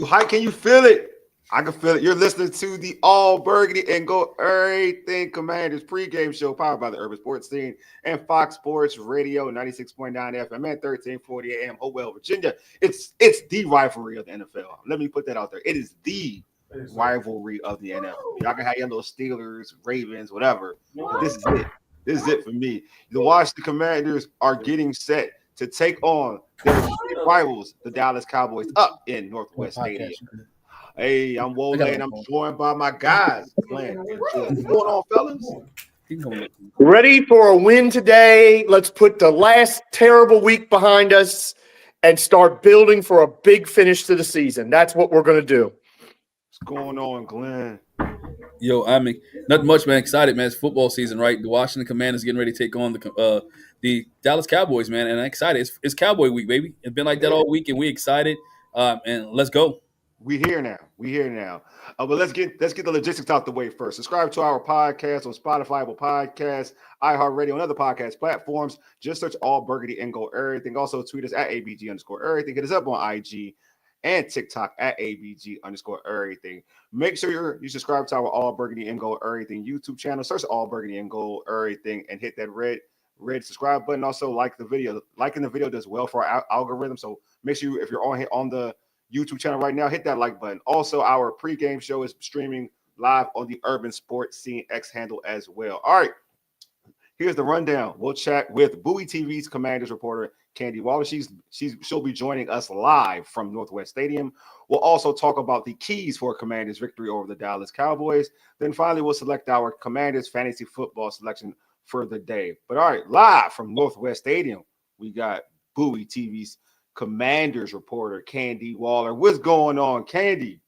hype? Can you feel it? I can feel it. You're listening to the All Burgundy and Go Everything Commanders pregame show powered by the Urban Sports Scene and Fox Sports Radio 96.9 FM and 1340 AM, Hopewell, Virginia. It's the rivalry of the NFL. Let me put that out there. It is the rivalry of the NFL. Y'all can have your little Steelers, Ravens, whatever. But this is it. This is it for me. The Washington Commanders are getting set to take on their rivals, the Dallas Cowboys, up in Northwest Stadium. Hey, I'm Wole, and I'm joined by my guys. Glenn, what's going on, fellas? Ready for a win today. Let's put the last terrible week behind us and start building for a big finish to the season. That's what we're going to do. What's going on, Glenn? Yo, I mean, nothing much, man. Excited, man. It's football season, right? The Washington Commanders getting ready to take on the Dallas Cowboys, man. And I'm excited. It's Cowboy week, baby. It's been like that all week, and we're excited. And let's go. We here now. But let's get the logistics out the way first. Subscribe to our podcast on Spotify, Apple Podcasts, iHeartRadio, and other podcast platforms. Just search All Burgundy and Go Everything. Also tweet us at ABG_everything. Hit us up on IG and TikTok at ABG_everything. Make sure you subscribe to our All Burgundy and Go Everything YouTube channel. Search All Burgundy and Go Everything and hit that red subscribe button. Also like the video. Liking the video does well for our algorithm. So make sure if you're on the YouTube channel right now, hit that like button. Also, our pregame show is streaming live on the Urban Sports Scene X handle as well. All right, here's the rundown. We'll chat with Bowie TV's Commanders reporter Candi. She'll be joining us live from Northwest Stadium. We'll also talk about the keys for Commanders' victory over the Dallas Cowboys. Then finally, we'll select our Commanders fantasy football selection for the day. But all right, live from Northwest Stadium, we got Bowie TV's Commanders reporter Candi Waller. What's going on, Candi?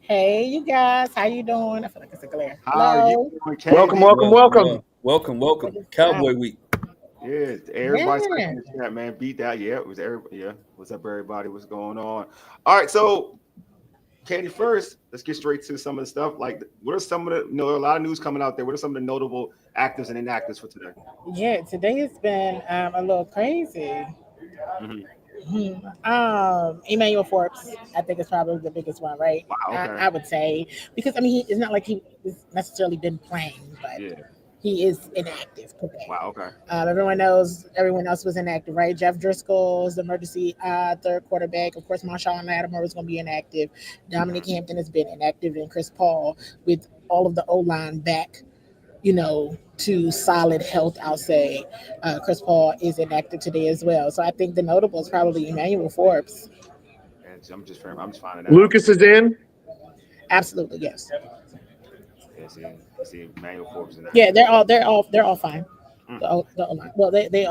Hey, you guys, how you doing? I feel like it's a glare. How are you doing, Candi? Welcome. Cowboy week. Yeah, everybody's in the chat, man. Beat that. Yeah, it was everybody. Yeah, what's up, everybody? What's going on? All right, so Candi, first, let's get straight to some of the stuff. Like, what are some of the, there are a lot of news coming out there. What are some of the notable actives and inactives for today? Yeah, today has been a little crazy. Emmanuel Forbes, I think, is probably the biggest one, right? Wow, okay. I would say, because I mean, it's not like he has necessarily been playing, but he is inactive today. Wow, okay. Everyone else was inactive, right? Jeff Driscoll's the emergency third quarterback. Of course, Marshawn Lattimore was going to be inactive. Dominic Hampton has been inactive, and Chris Paul, with all of the O-line back, to solid health, I'll say. Chris Paul is inactive today as well. So I think the notable is probably Emmanuel Forbes. I'm just finding out. Lucas is in? Absolutely, yes. Yeah, see Emmanuel Forbes in that. Yeah, they're all fine. Well, they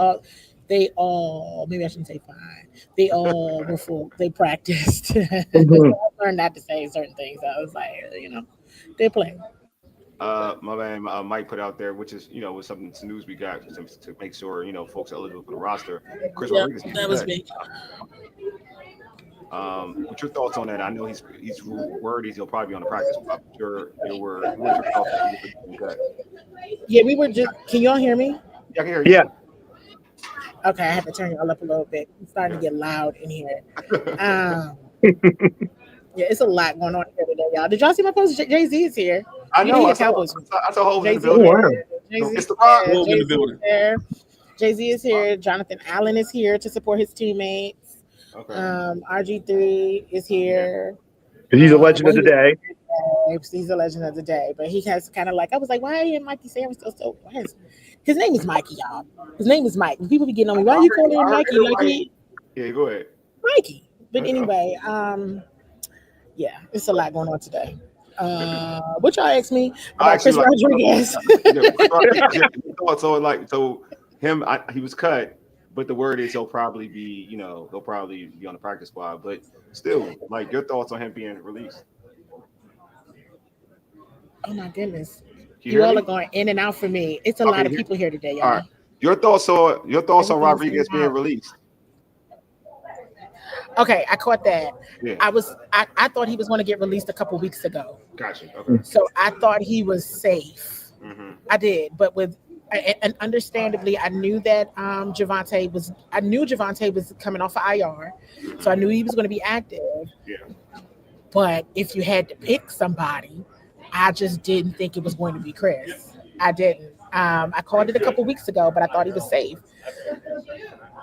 all maybe I shouldn't say fine. They all were full. They practiced. I learned not to say certain things. I was like, they're playing. My man Mike put out there, which is was some news we got to make sure folks are eligible for the roster. Chris Rodriguez, that was big. What's your thoughts on that? I know he's worried he'll probably be on the practice squad. What's your thoughts on that? Yeah, we were just. Can y'all hear me? Yeah, I can hear you. Yeah. Okay, I have to turn y'all up a little bit. It's starting to get loud in here. Yeah, it's a lot going on here today, y'all. Did y'all see my post? Jay-Z is here. I know. I saw Hopewell in the building. It's the rock. Jay-Z is here. Jonathan Allen is here to support his teammates. Okay. RG3 is here. He's a legend of the day. He's a legend of the day. But he has kind of like, I was like, why ain't Mikey Sam still? His name is Mikey, y'all. His name is Mike. People be getting on me. Why are you calling him Mikey? Yeah, go ahead. Mikey. But anyway, yeah, it's a lot going on today. What y'all asked me about Chris Rodriguez? So him, he was cut, but the word is he'll probably be on the practice squad. But still, like, your thoughts on him being released? Oh my goodness, you all are going in and out for me. It's a lot of people here today, y'all. All right. Your thoughts on Rodriguez being released? Okay, I caught that. Yeah. I thought he was going to get released a couple weeks ago. Gotcha. Okay. So I thought he was safe. Mm-hmm. I did, but with and understandably, I knew that Javonte was coming off of IR, so I knew he was going to be active. Yeah. But if you had to pick somebody, I just didn't think it was going to be Chris. I didn't. I called it a couple weeks ago, but I thought he was safe.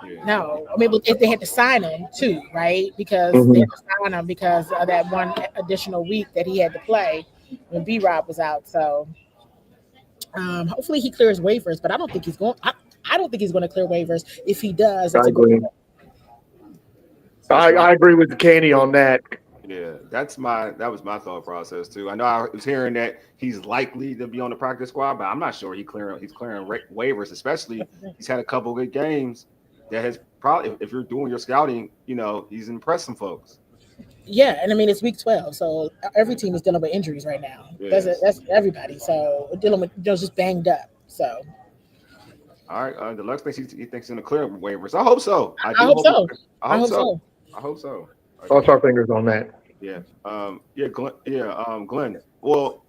Yeah. No, I mean, if they had to sign him too, right? Because they had to sign him because of that one additional week that he had to play when B-Rob was out. So hopefully he clears waivers, but I don't think he's going. I don't think he's going to clear waivers. If he does, it's I agree. I agree with Candi on that. Yeah, that was my thought process too. I know I was hearing that he's likely to be on the practice squad, but I'm not sure he's clearing waivers, especially he's had a couple of good games that has probably, if you're doing your scouting, he's impressed some folks. Yeah, and I mean it's week 12, so every team is dealing with injuries right now. Yes. That's everybody. So we're dealing with just banged up. So all right, Deluxe thinks he thinks he's going to clear waivers. I hope so. I hope so. I hope so. Cross our fingers on that. Yeah. Glenn. Well,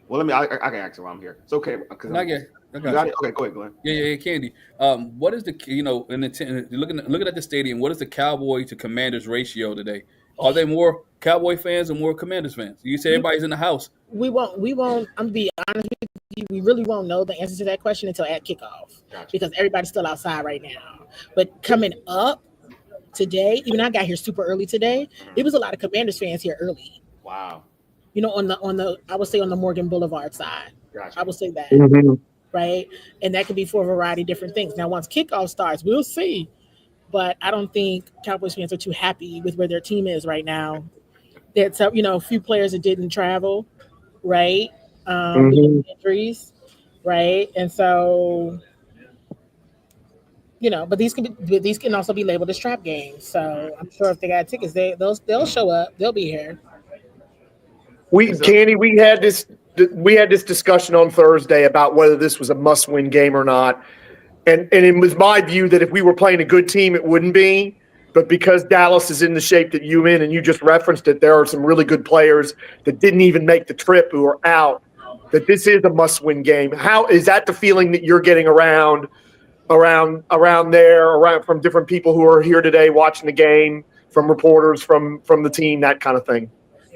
let me. I can ask you while I'm here. It's okay. Okay, go ahead, Glenn. Yeah, Candi. What is the looking at the stadium? What is the Cowboy to Commanders ratio today? Are they more Cowboy fans or more Commanders fans? You say everybody's in the house. We won't. I'm gonna be honest with you. We really won't know the answer to that question until at kickoff, because everybody's still outside right now. But coming up today, even I got here super early today. It was a lot of Commanders fans here early. Wow. On the I would say on the Morgan Boulevard side. Gotcha. I would say that. Mm-hmm. Right, and that could be for a variety of different things. Now, once kickoff starts, we'll see. But I don't think Cowboys fans are too happy with where their team is right now. That's a few players that didn't travel, right? Injuries, right? And so, but these can also be labeled as trap games. So I'm sure if they got tickets, they'll show up. They'll be here. Candi, we had this discussion on Thursday about whether this was a must-win game or not. And it was my view that if we were playing a good team, it wouldn't be. But because Dallas is in the shape that you in, and you just referenced it, there are some really good players that didn't even make the trip who are out, that this is a must-win game. How is that the feeling that you're getting around there, from different people who are here today watching the game, from reporters, from the team, that kind of thing?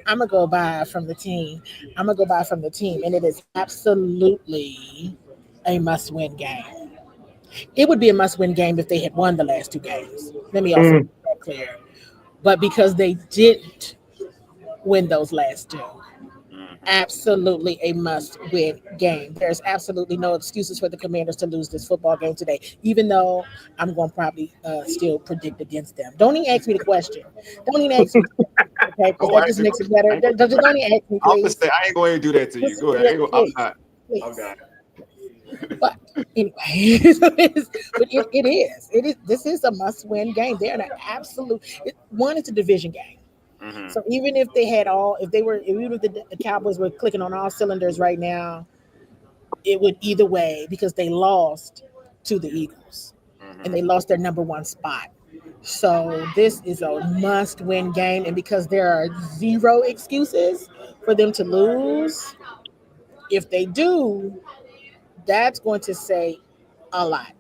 I'm going to go by from the team. And it is absolutely a must-win game. It would be a must-win game if they had won the last two games. Let me also make that clear. But because they didn't win those last two, absolutely a must-win game. There's absolutely no excuses for the Commanders to lose this football game today, even though I'm going to probably still predict against them. Don't even ask me the question. Don't even ask me. Okay, because that just makes it better. Don't even ask me, please. I ain't going to do that to you. Go ahead. I'm not. Okay. But anyway, it is. This is a must-win game. They're an absolute. One, it's a division game. Mm-hmm. So even if the Cowboys were clicking on all cylinders right now, it would either way, because they lost to the Eagles and they lost their number one spot. So this is a must-win game, and because there are zero excuses for them to lose, if they do, that's going to say a lot.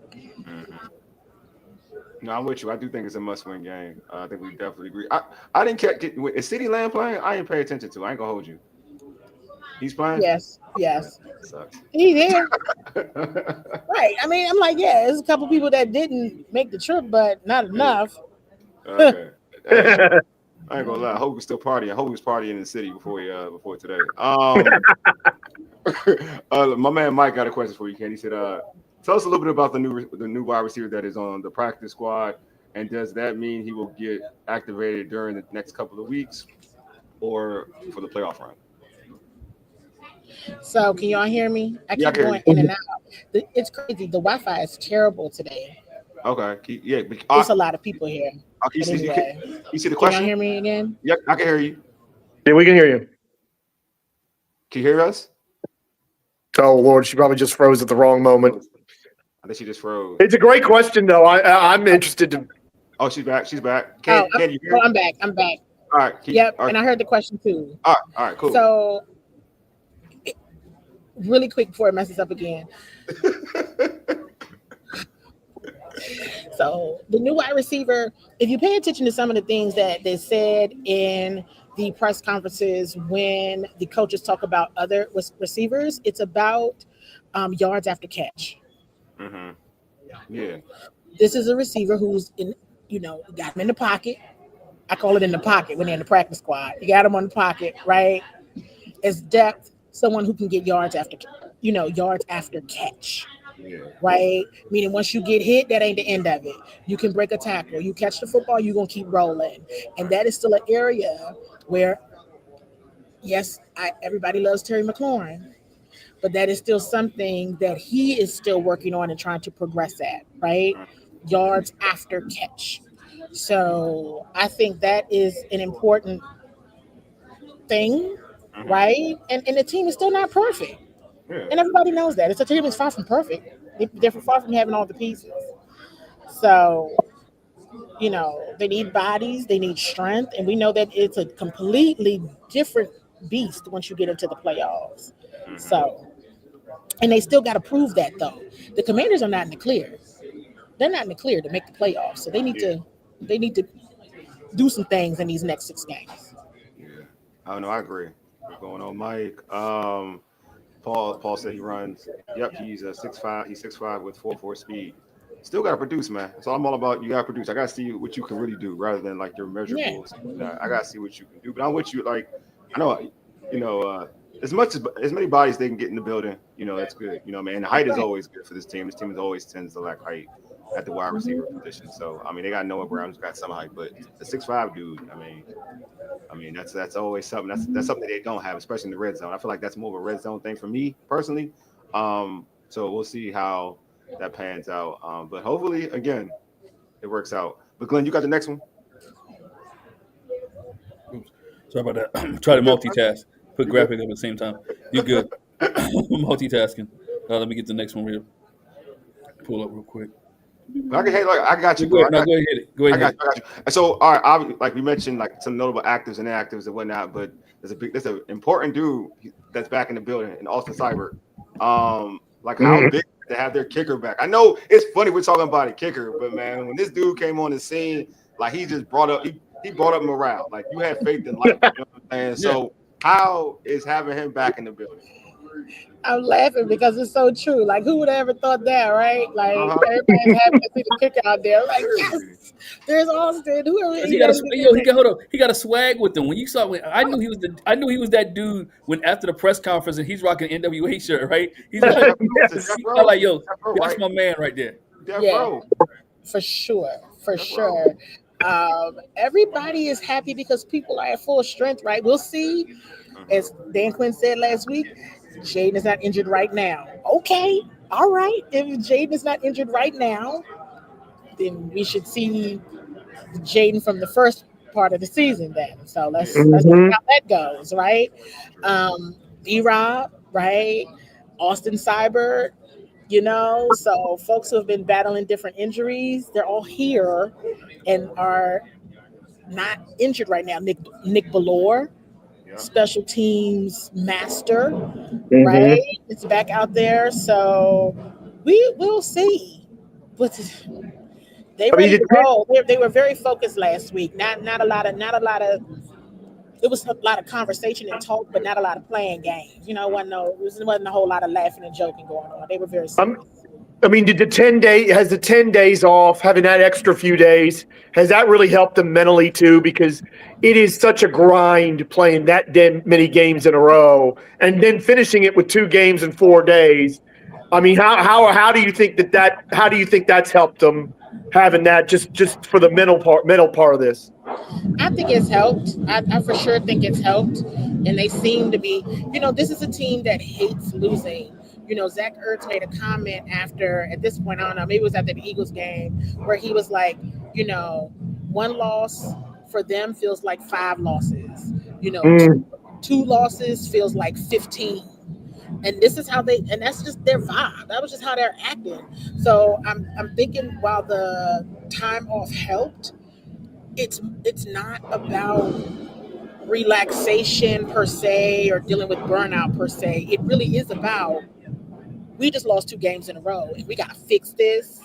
No, I'm with you. I do think it's a must-win game. I think we definitely agree. I didn't catch. Is CeeDee Lamb playing? I didn't pay attention to. I ain't gonna hold you. He's playing. Yes. Sucks. He's here. Right. I mean, I'm like, yeah. There's a couple people that didn't make the trip, but not enough. Okay. I ain't gonna lie. I hope he's still partying. I hope he was partying in the city before today. My man Mike got a question for you, Ken. He said, tell us a little bit about the new wide receiver that is on the practice squad, and does that mean he will get activated during the next couple of weeks or for the playoff run? So can y'all hear me? I keep going in and out. It's crazy. The Wi-Fi is terrible today. Okay. Yeah. There's a lot of people here. You see the question? Can y'all hear me again? Yeah, I can hear you. Yeah, we can hear you. Can you hear us? Oh, Lord, she probably just froze at the wrong moment. I think she just froze. It's a great question, though. I'm interested to. Oh, she's back. Can you hear me? I'm back. All right. Yep, and I heard the question too. All right, cool. So really quick before it messes up again. So the new wide receiver, if you pay attention to some of the things that they said in the press conferences when the coaches talk about other receivers, it's about yards after catch. Mm-hmm. Yeah. This is a receiver who's in, got him in the pocket. I call it in the pocket when they're in the practice squad. You got him on the pocket, right? As depth, someone who can get yards after catch. Yeah. Right? Meaning once you get hit, that ain't the end of it. You can break a tackle. You catch the football, you're going to keep rolling. And that is still an area where, yes, everybody loves Terry McLaurin, but that is still something that he is still working on and trying to progress at, right? Yards after catch. So I think that is an important thing, right? And the team is still not perfect. Yeah. And everybody knows that. It's a team that's far from perfect. They're far from having all the pieces. So, they need bodies, they need strength, and we know that it's a completely different beast once you get into the playoffs. So, and they still got to prove that, though. The Commanders are not in the clear. They're not in the clear to make the playoffs. So they need to do some things in these next 6 games. Yeah. I don't know. I agree. What's going on, Mike? Paul said he runs. Yep, he's 6'5". He's 6'5" with 4.4 speed. Still got to produce, man. That's all I'm all about. You got to produce. I got to see what you can really do rather than like your measurables. Yeah. I got to see what you can do. But I'm with you. Like, I know, as many bodies they can get in the building, that's good. Man, the height is always good for this team. This team always tends to lack height at the wide receiver position. So, I mean, they got Noah Brown who's got some height, but the 6'5" dude, I mean, that's always something. That's something they don't have, especially in the red zone. I feel like that's more of a red zone thing for me personally. So we'll see how that pans out. But hopefully, again, it works out. But Glenn, you got the next one? Oops. Sorry about that. Try to multitask. Put graphic up at the same time. You good? Multitasking. Let me get the next one here. Pull up real quick. I got you, bro. Go ahead. Go ahead. I got you. So, all right, like we mentioned, like some notable actives and inactives and whatnot, but there's an important dude that's back in the building, and Austin Seibert. Like how big to have their kicker back. I know it's funny we're talking about a kicker, but man, when this dude came on the scene, like he just brought up morale. Like you had faith in life. You know what I'm saying? So how is having him back in the building? I'm laughing because it's so true. Like, who would have ever thought that, right? Like, everybody's happy to see the kicker out there. Like, yes, there's Austin. He got a swag with him. When you saw, I knew he was that dude when after the press conference and he's rocking an NWA shirt, right? He's like, like, yo, that's my man right there. Yeah, for sure. Everybody is happy because people are at full strength, right? We'll see. As Dan Quinn said last week, Jaden is not injured right now. Okay, all right. If Jaden is not injured right now, then we should see Jaden from the first part of the season then. So let's see how that goes, right? D-Rob, right? Austin Seibert, so folks who have been battling different injuries, they're all here and are not injured right now. Nick Ballore, special teams master, right? It's back out there, so we will see. But they ready to roll. They were very focused last week. Not a lot of. It was a lot of conversation and talk, but not a lot of playing games. There wasn't a whole lot of laughing and joking going on. They were very serious. Did the 10 days off, having that extra few days, has that really helped them mentally too? Because it is such a grind playing that many games in a row and then finishing it with 2 games in 4 days. I mean, how do you think that's helped them having that just for the mental part of this? I think it's helped. I for sure think it's helped. And they seem to be, this is a team that hates losing. Zach Ertz made a comment at this point, I don't know, maybe it was after the Eagles game, where he was like, 1 loss for them feels like 5 losses. 2 losses feels like 15. And this is how and that's just their vibe. That was just how they're acting. So I'm thinking while the time off helped, it's not about relaxation per se or dealing with burnout per se. It really is about, we just lost 2 games in a row and we got to fix this.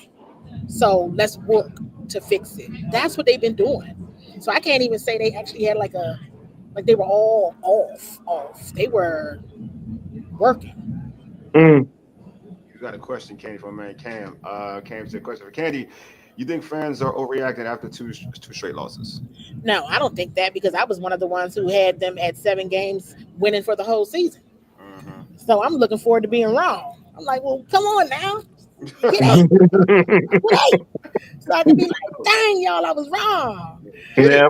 So let's work to fix it. That's what they've been doing. So I can't even say they actually had like they were all off. They were working. Mm. You got a question, Candy, from man Cam. Cam said, question for Candy. You think fans are overreacting after two straight losses? No, I don't think that, because I was one of the ones who had them at 7 games winning for the whole season. Mm-hmm. So I'm looking forward to being wrong. I'm like, well, come on now. Get 8. Get 8. So I can be like, dang, y'all, I was wrong. Yeah.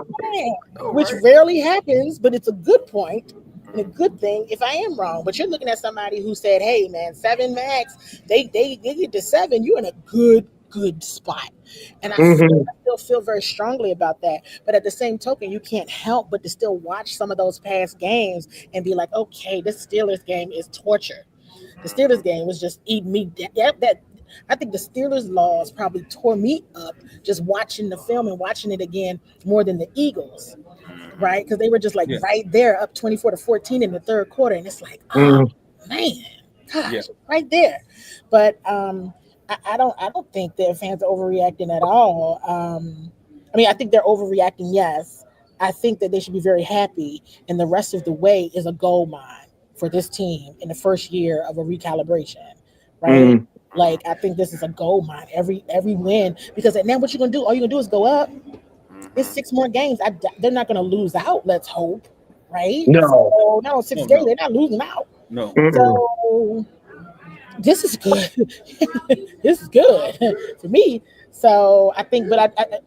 Which rarely happens, but it's a good point and a good thing if I am wrong. But you're looking at somebody who said, hey, man, 7 max, they get to 7, you're in a good spot. And I still feel very strongly about that. But at the same token, you can't help but to still watch some of those past games and be like, okay, this Steelers game is torture. The Steelers game was just eating me. I think the Steelers loss probably tore me up just watching the film and watching it again more than the Eagles, right? Because they were just like right there, up 24-14 in the third quarter, and it's like, oh man, gosh, right there. But I don't think that fans are overreacting at all. I mean, I think they're overreacting. Yes, I think that they should be very happy, and the rest of the way is a gold mine for this team in the first year of a recalibration, right? Like, I think this is a gold mine every win, because now what you're gonna do? All you're gonna do is go up. It's 6 more games. They're not gonna lose out. Let's hope, right? No. So now 6 games, they're not losing out. No. So this is good. This is good for me. So I think, but I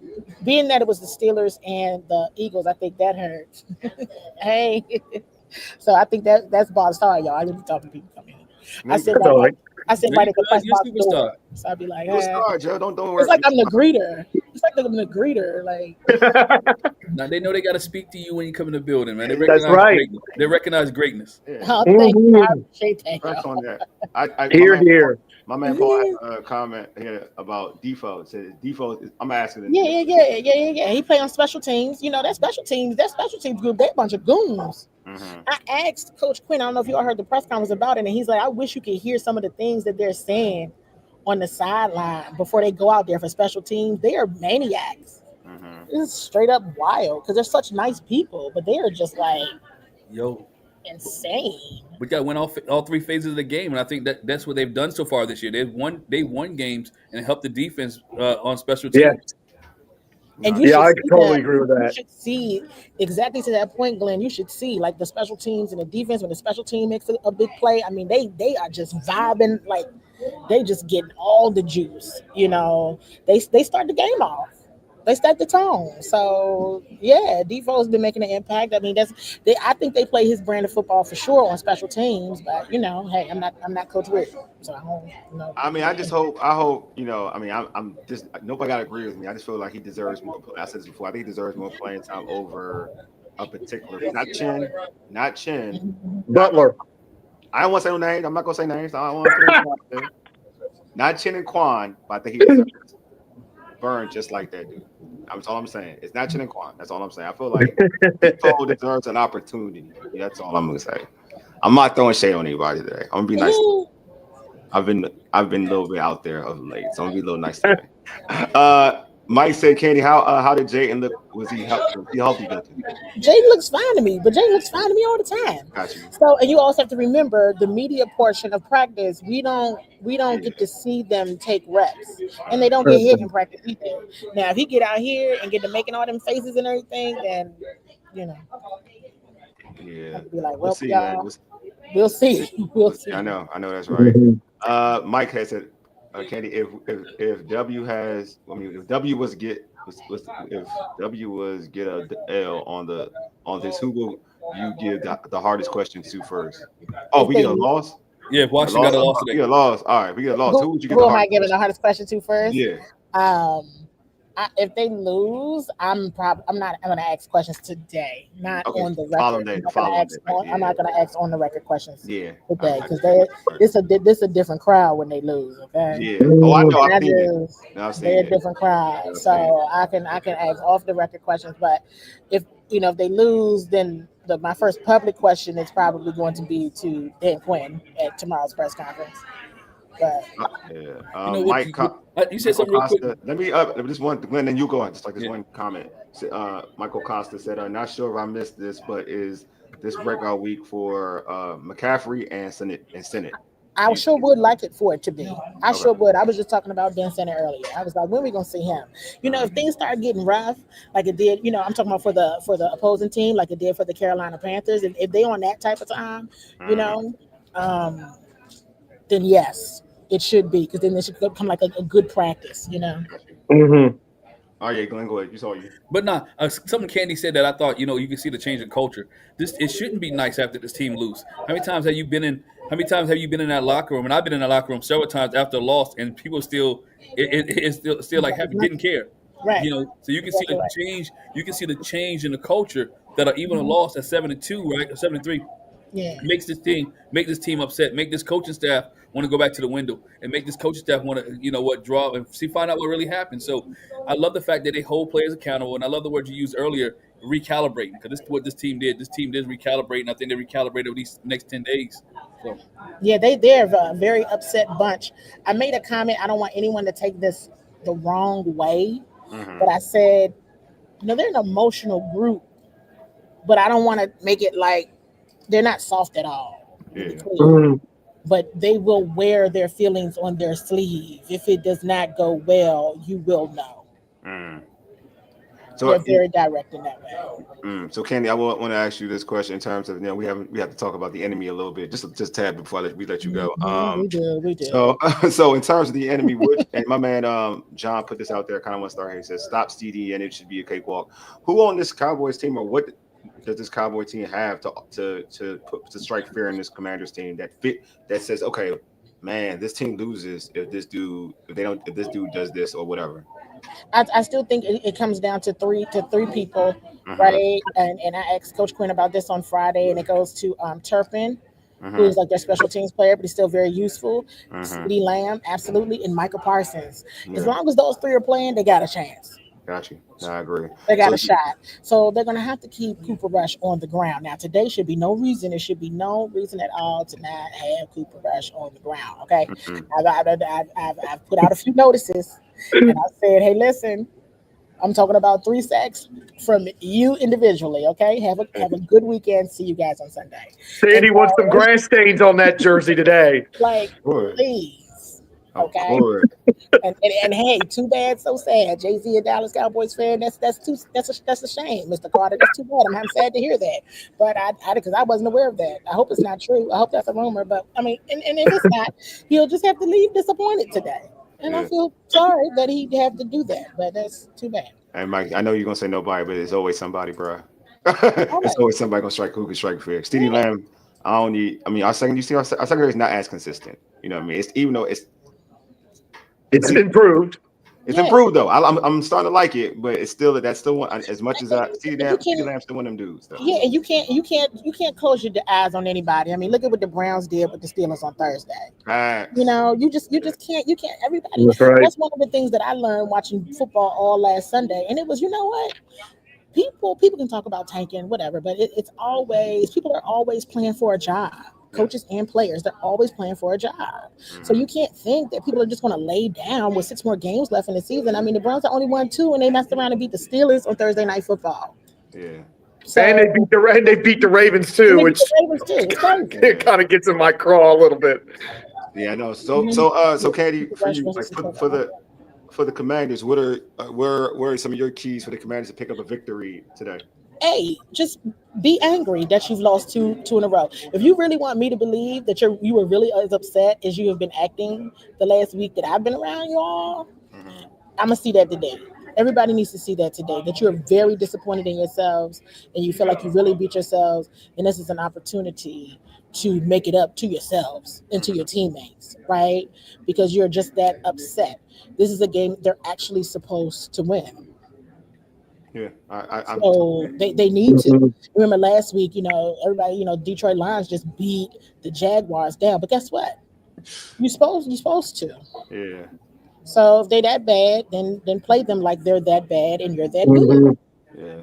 being that it was the Steelers and the Eagles, I think that hurts. Hey, so I think that's ball. Sorry, y'all. I didn't talk to people coming in. I said right at the press box door. So I'd be like, Joe, don't worry. It's like I'm the greeter. It's like I'm the greeter. Like, now they know they got to speak to you when you come in the building, man. They recognize greatness. They recognize greatness. Yeah. Oh, thank you. I appreciate that. On that. Here. My man Paul had a comment here about Defoe. Says Defoe. I'm asking him. Yeah. He play on special teams. You know, that special teams group, they a bunch of goons. I asked Coach Quinn, I don't know if you all heard the press conference about it, and he's like, I wish you could hear some of the things that they're saying on the sideline before they go out there for special teams. They are maniacs. It's straight up wild because they're such nice people, but they are just like insane. We got to win all 3 phases of the game, and I think that's what they've done so far this year. They won games and helped the defense on special teams. And I totally agree with that. You should see exactly to that point, Glenn. You should see like the special teams and the defense when the special team makes a big play. I mean, they are just vibing, like they just getting all the juice. You know, they start the game off. They set the tone. So yeah, Defoe's been making an impact. I mean, I think they play his brand of football for sure on special teams. But you know, hey, I'm not Coach Rick, so I don't know. I mean, I hope you know. I mean, I'm just nobody got to agree with me. I just feel like he deserves more. I said this before. I think he deserves more playing time over a particular, not Chin, Butler. I don't want to say no names. I'm not gonna say names. I don't want to say names. Not Chin and Quan, but I think he deserves burn just like that dude. That's all I'm saying. It's not Chin and Quan. That's all I'm saying. I feel like Defoe deserves an opportunity. That's all I'm gonna say. I'm not throwing shade on anybody today. I'm gonna be nice. I've been a little bit out there of late, so I'm gonna be a little nice today. Mike said, Candy, how did Jayden look? Was he healthy? Jayden looks fine to me, but Jayden looks fine to me all the time. Gotcha. So, and you also have to remember the media portion of practice. We don't get to see them take reps, and they don't get hit in practice either. Now, if he get out here and get to making all them faces and everything, then you know, yeah, be like, well, we'll see, y'all, man. We'll see. I know that's right. Mike has said, Candy, if W has, I mean, if W was get a L on this, who will you give the hardest question to first? Oh, we get a loss. Yeah, Washington got a loss today. We get a loss. All right, we get a loss. Who would you give? Who am I giving the hardest question to first? Yeah. If they lose, I'm going to ask questions today, not on the record. I'm not going to ask on the record questions today because this a different crowd when they lose. Okay. Yeah. Oh, I know. They're a different crowd, so I can ask off the record questions. But if if they lose, then my first public question is probably going to be to Dan Quinn at tomorrow's press conference. But Yeah. You know what? You said Michael something real quick. Costa. Let me just one, Glenn, and you go on. Just like this one comment. Michael Costa said, "Not sure if I missed this, but is this breakout week for McCaffrey and Senate?" I sure would like it for it to be. I sure would. I was just talking about Dan Center earlier. I was like, when are we gonna see him? If things start getting rough, like it did, I'm talking about for the opposing team, like it did for the Carolina Panthers. If they on that type of time, then yes, it should be, because then it should become like a good practice. Mm-hmm. Oh yeah, Glenn, go ahead. You saw you. But something Candi said that I thought, you can see the change in culture. It shouldn't be nice after this team lose. How many times have you been in that locker room? And I've been in that locker room several times after a loss, and people it's still like didn't care. Right. So you can see the change. You can see the change in the culture that even a loss at 7-2, right, or 7-3. Yeah. Make this team upset. Make this coaching staff want to go back to the window, and make this coaching staff want to, draw and find out what really happened. So I love the fact that they hold players accountable, and I love the word you used earlier, recalibrating, because this is what this team did. This team did recalibrate, and I think they recalibrated over these next 10 days. So. Yeah, they're a very upset bunch. I made a comment. I don't want anyone to take this the wrong way, but I said, they're an emotional group, but I don't want to make it like they're not soft at all. Yeah. But they will wear their feelings on their sleeve. If it does not go well, you will know. So they're very direct in that way. So Candi, I want to ask you this question in terms of, we have to talk about the enemy a little bit, just tad before we let you go. We do. So in terms of the enemy, and my man John put this out there, kind of want to start here. He says, "Stop CD and it should be a cakewalk." Who on this Cowboys team, or what does this Cowboy team have to strike fear in this Commanders team that says, okay, man, this team loses if this dude does this or whatever? I still think it comes down to three people, right? And I asked Coach Quinn about this on Friday, and it goes to Turpin, who is like their special teams player, but he's still very useful. CeeDee Lamb, absolutely, and Micah Parsons. As long as those three are playing, they got a chance. Got you. No, I agree. They got a shot. So they're going to have to keep Cooper Rush on the ground. Now, today should be no reason. There should be no reason at all to not have Cooper Rush on the ground, okay? I've put out a few notices, and I said, hey, listen, I'm talking about 3 sacks from you individually, okay? Have a good weekend. See you guys on Sunday. Sandy wants some grass stains on that jersey today. Like, please. Okay, and hey, too bad, so sad. Jay-Z, a Dallas Cowboys fan. That's a shame, Mr. Carter. That's too bad. I'm sad to hear that, but because I wasn't aware of that. I hope it's not true. I hope that's a rumor. But I mean, and if it's not, he'll just have to leave disappointed today. And I feel sorry that he'd have to do that, but that's too bad. Hey, Mike, I know you're gonna say nobody, but it's always somebody, bro. It's always somebody gonna strike who can strike fear. CeeDee Lamb, our secondary is not as consistent. You know what I mean? It's even though it's improved. It's improved though. I'm starting to like it, but it's still one. As much as CeeDee Lamb's still one of them dudes. Though. Yeah, and you can't close your eyes on anybody. I mean, look at what the Browns did with the Steelers on Thursday. You just can't. You can't. Everybody. That's one of the things that I learned watching football all last Sunday, and it was, you know what? People can talk about tanking, whatever, but it's always, people are always playing for a job. Coaches and players, they're always playing for a job. So you can't think that people are just going to lay down with 6 more games left in the season. I mean, the Browns are only won 2, and they messed around and beat the Steelers on Thursday Night Football. Yeah. So, and they beat the Ravens too, which it kind of gets in my craw a little bit. Yeah, I know. So Candi, for you, like for the Commanders, what are some of your keys for the Commanders to pick up a victory today? A, just be angry that you've lost two in a row. If you really want me to believe that you were really as upset as you have been acting the last week that I've been around you all, I'm gonna see that today. Everybody needs to see that today, that you're very disappointed in yourselves and you feel like you really beat yourselves, and this is an opportunity to make it up to yourselves and to your teammates, right? Because you're just that upset. This is a game they're actually supposed to win. Yeah, so they need to. Remember last week, everybody, Detroit Lions just beat the Jaguars down. But guess what? You're supposed to. Yeah. So if they're that bad, then play them like they're that bad and you're that good. Yeah.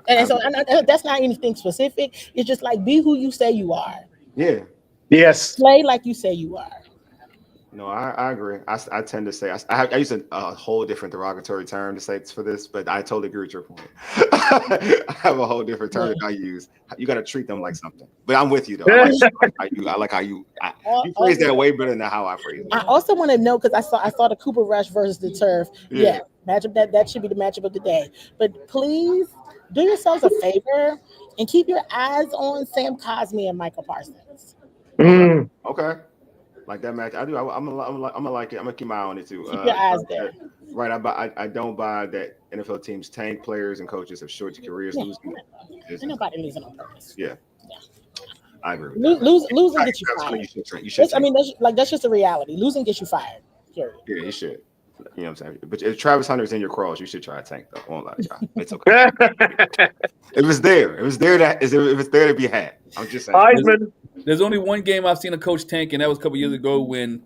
And so that's not anything specific. It's just like be who you say you are. Yeah. Yes. Play like you say you are. No, I agree. I tend to say I use a whole different derogatory term to say for this, but I totally agree with your point. I have a whole different term that I use. You got to treat them like something. But I'm with you though. I like how you phrase that way better than how I phrase it. I also want to know because I saw the Cooper Rush versus the Turf. Yeah, matchup that should be the matchup of the day. But please do yourselves a favor and keep your eyes on Sam Cosmi and Michael Parsons. Okay. Like that match, I do. I'm gonna like it. I'm gonna keep my eye on it too. Keep your eyes there. Right. I don't buy that NFL teams tank players and coaches have short careers. Losing. Ain't nobody losing on purpose. Yeah. I agree. With losing gets you fired. You should. I mean, that's just a reality. Losing gets you fired. Period. Yeah, you should. You know what I'm saying? But if Travis Hunter's in your crawls, you should try to tank though. I won't lie to y'all. It's okay. If it's there to be had. I'm just saying. There's only one game I've seen a coach tank, and that was a couple years ago when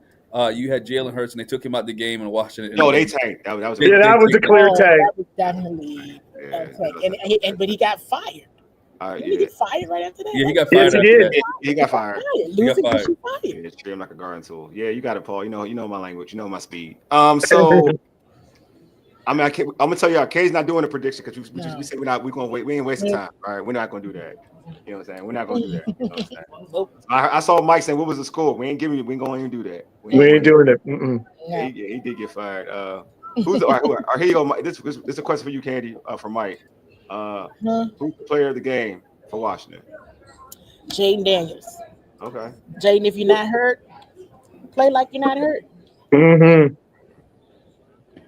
you had Jalen Hurts and they took him out the game and Washington. No, they tanked. That was that was a clear tank. That was definitely a tank. But he got fired. Did he get fired right after that? Yeah, he got fired. Yes, he did. He got fired. Losing gets you fired. Yeah, treat him like a garden tool. Yeah, you got it, Paul. You know my language. You know my speed. So I mean, I'm gonna tell y'all, Kay's not doing a prediction because we said we're gonna wait. We ain't wasting time. All right, we're not gonna do that. You know what I'm saying? We're not gonna do that. You know what I'm saying? I saw Mike saying, "What was the score?" We ain't gonna even do that. We ain't doing it. Yeah, he did get fired. Who's all right, here you go, Mike. This is a question for you, Candi, from Mike. Who's the player of the game for Washington? Jaden Daniels. Okay. Jaden, if you're not hurt, play like you're not hurt.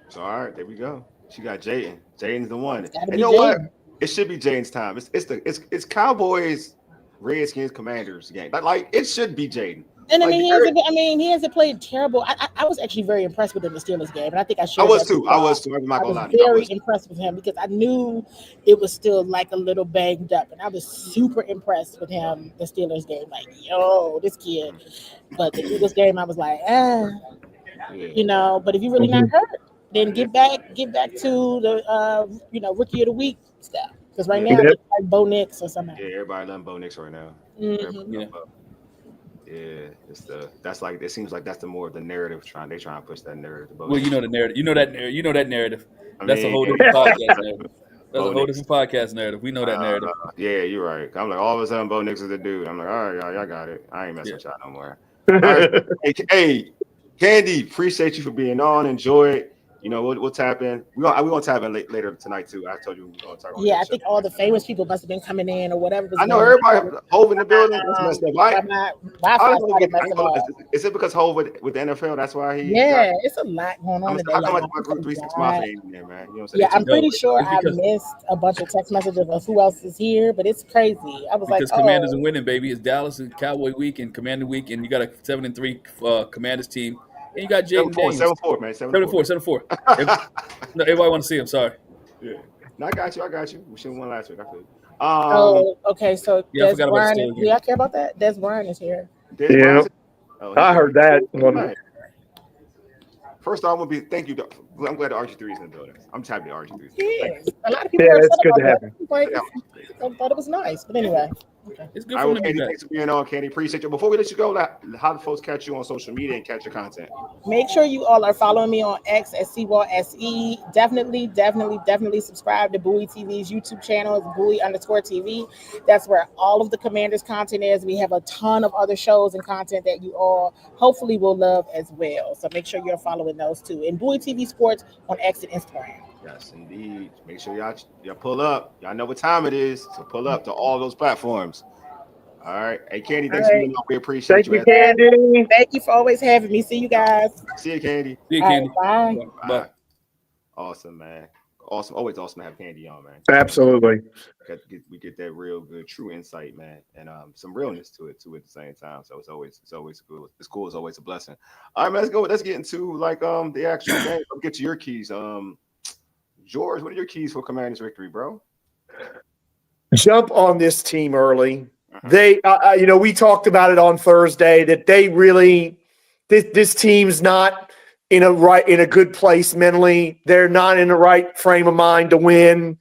So all right, there we go. She got Jaden. Jaden's the one. And you know what? It should be Jaden's time. It's Cowboys, Redskins, Commanders game. Like it should be Jaden. And he hasn't played terrible. I was actually very impressed with him in the Steelers game, and I think I should. I was too. I'm not gonna lie. Very impressed with him because I knew it was still like a little banged up, and I was super impressed with him the Steelers game. Like, yo, this kid. But the Eagles game, I was like, you know. But if you're really not hurt, then get back to the rookie of the week stuff. Because right now it's like Bo Nix or something. Yeah, everybody loving Bo Nix right now. Yeah, it seems like that's the more of the narrative they trying to push that narrative. Well, you know the narrative. You know that narrative. That's a whole different podcast narrative. That's a whole different podcast narrative. We know that narrative. Yeah, you're right. I'm like, all of a sudden, Bo Nix is the dude. I'm like, all right, y'all got it. I ain't messing with y'all no more. All right. Hey, Candi, appreciate you for being on. Enjoy it. You know, we'll tap in. We're gonna tap in later tonight too. I told you we were gonna talk about. Yeah, I think all the famous people must have been coming in or whatever. I know everybody. Hove in the building. That's messed up. Is it because Hove with the NFL? That's why he. It's a lot going on. How come my group 3-6 Mafia ain't in there, man? You know what I'm saying? Yeah, I'm pretty sure I missed a bunch of text messages of who else is here, but it's crazy. I was because Commanders are winning, baby. It's Dallas and Cowboy week and Commander week, and you got a 7-3 Commanders team. And you got Jaden Daniels. 7-4, man. 7-4. No, everybody want to see him. Sorry. Yeah. No, I got you. We should have won last week. I feel. Okay. So Des Bryant. Do y'all care about that? Des Bryant is here. Yeah. I heard that. First off, thank you. I'm glad the RG3 is in the building. I'm just happy the RG3 is here. A lot of people it's good to have him. I thought it was nice. But anyway. Okay. It's good for Candi, thanks for being on, Candi. Appreciate you. Before we let you go, how do folks catch you on social media and catch your content? Make sure you all are following me on X at CWall SE. Definitely subscribe to Bowie TV's YouTube channel. It's Bowie_TV. That's where all of the Commanders content is. We have a ton of other shows and content that you all hopefully will love as well. So make sure you're following those too. And Bowie TV Sports on X and Instagram. Yes, indeed. Make sure y'all pull up. Y'all know what time it is, so pull up to all those platforms. All right. Hey, Candi, thanks for being on. We appreciate you. Thank you, Candi. Thank you for always having me. See you guys. See you, Candi. See you, Candi. Bye. Awesome, man. Awesome. Always awesome to have Candi on, man. Absolutely. We get that real good, true insight, man, and some realness to it too at the same time. So it's always good. It's cool. It's always a blessing. All right, man. Let's go. Let's get into the actual game. Let's get to your keys. George, what are your keys for Commanders victory, bro? Jump on this team early. They, we talked about it on Thursday that they really, this team's not in a good place mentally. They're not in the right frame of mind to win.